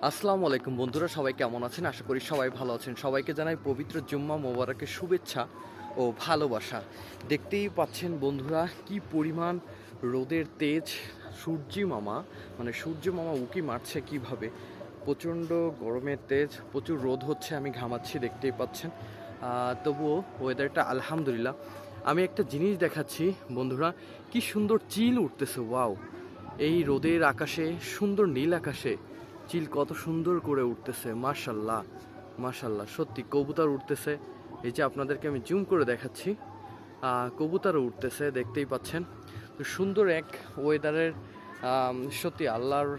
আসসালামু আলাইকুম বন্ধুরা, সবাই কেমন আছেন? আশা করি সবাই ভালো আছেন। সবাইকে জানাই পবিত্র জুম্মা মোবারকের শুভেচ্ছা ও ভালোবাসা। দেখতেই পাচ্ছেন বন্ধুরা কি পরিমাণ রোদের তেজ। সূর্য মামা উঁকি মারছে কিভাবে। প্রচণ্ড গরমের তেজ, প্রচুর রোদ হচ্ছে, আমি ঘামাচ্ছি দেখতেই পাচ্ছেন। তবুও ওয়েদারটা আলহামদুলিল্লাহ। আমি একটা জিনিস দেখাচ্ছি বন্ধুরা, কি সুন্দর চিল উঠতেছে। ওয়াও, এই রোদের আকাশে, সুন্দর নীল আকাশে চিল কত সুন্দর করে উঠতেছে। মাশাল্লাহ মাশাল্লাহ, সত্যি কবুতর উঠতেছে। এই যে আপনাদেরকে আমি জুম করে দেখাচ্ছি, কবুতরও উঠতেছে দেখতেই পাচ্ছেন। তো সুন্দর এক ওয়েদারের, সত্যি আল্লাহর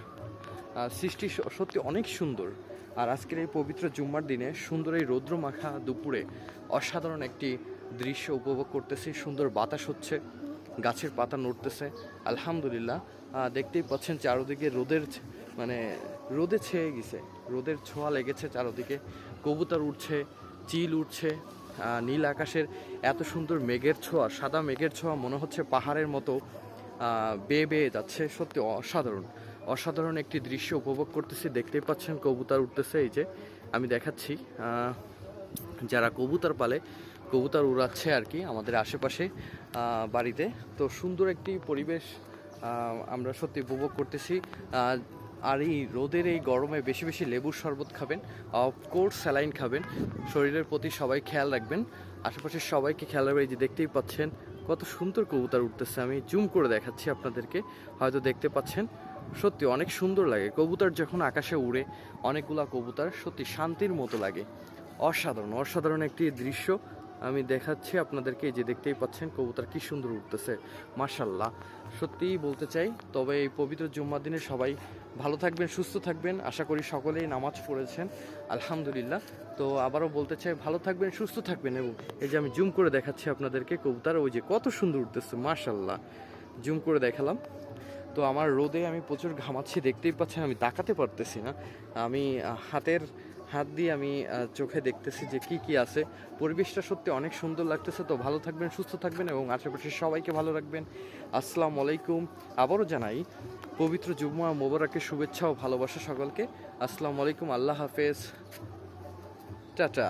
সৃষ্টি সত্যি অনেক সুন্দর। আর আজকের এই পবিত্র জুম্মার দিনে সুন্দর এই রৌদ্রমাখা দুপুরে অসাধারণ একটি দৃশ্য উপভোগ করতেছি। সুন্দর বাতাস হচ্ছে, গাছের পাতা নড়তেছে আলহামদুলিল্লাহ। দেখতেই পাচ্ছেন চারদিকে রোদে ছেয়ে গেছে, রোদের ছোঁয়া লেগেছে চারদিকে। কবুতর উঠছে, চিল উঠছে, নীল আকাশের এত সুন্দর মেঘের ছোঁয়া, সাদা মেঘের ছোঁয়া মনে হচ্ছে পাহাড়ের মতো বেয়ে বেয়ে যাচ্ছে। সত্যি অসাধারণ অসাধারণ একটি দৃশ্য উপভোগ করতেছি। দেখতেই পাচ্ছেন কবুতর উঠতেছে, এই যে আমি দেখাচ্ছি। যারা কবুতর পালে, কবুতর উড়াচ্ছে আর কি আমাদের আশেপাশে বাড়িতে। তো সুন্দর একটি পরিবেশ আমরা সত্যি উপভোগ করতেছি। আর এই রোদের এই গরমে বেশি বেশি লেবুর শরবত খাবেন, অফকোর্স স্যালাইন খাবেন। শরীরের প্রতি সবাই খেয়াল রাখবেন, আশেপাশের সবাইকে খেয়াল রাখবেন। এই যে দেখতেই পাচ্ছেন কত সুন্দর কবুতর উঠতেছে, আমি জুম করে দেখাচ্ছি আপনাদেরকে, হয়তো দেখতে পাচ্ছেন। সত্যি অনেক সুন্দর লাগে কবুতর যখন আকাশে উড়ে, অনেকগুলা কবুতর, সত্যি শান্তির মতো লাগে। অসাধারণ অসাধারণ একটি দৃশ্য আমি দেখাচ্ছি আপনাদেরকে। যে দেখতেই পাচ্ছেন কবুতর কি সুন্দর উঠতেছে, মাশাল্লাহ। সত্যিই বলতে চাই, তবে এই পবিত্র জুম্মার দিনে সবাই ভালো থাকবেন, সুস্থ থাকবেন। আশা করি সকলেই নামাজ পড়েছেন আলহামদুলিল্লাহ। তো আবারও বলতে চাই, ভালো থাকবেন, সুস্থ থাকবেন। এবং এই যে আমি জুম করে দেখাচ্ছি আপনাদেরকে কবুতর, ওই যে কত সুন্দর উঠতেছে, মাশাল্লাহ। জুম করে দেখালাম। তো আমার রোদে আমি প্রচুর ঘামাচ্ছি দেখতেই পাচ্ছেন, আমি তাকাতে পারতেছি না। আমি হাত দিয়ে আমি চোখে দেখতেছি যে কি কি আছে। পরিবেশটা সত্যি অনেক সুন্দর লাগতেছে। তো ভালো থাকবেন, সুস্থ থাকবেন এবং আশেপাশের সবাইকে ভালো রাখবেন। আসসালামু আলাইকুম। আবারও জানাই পবিত্র জুম্মা মোবারকের শুভেচ্ছা ও ভালোবাসা সকলকে। আসসালামু আলাইকুম, আল্লাহ হাফেজ, টাটা।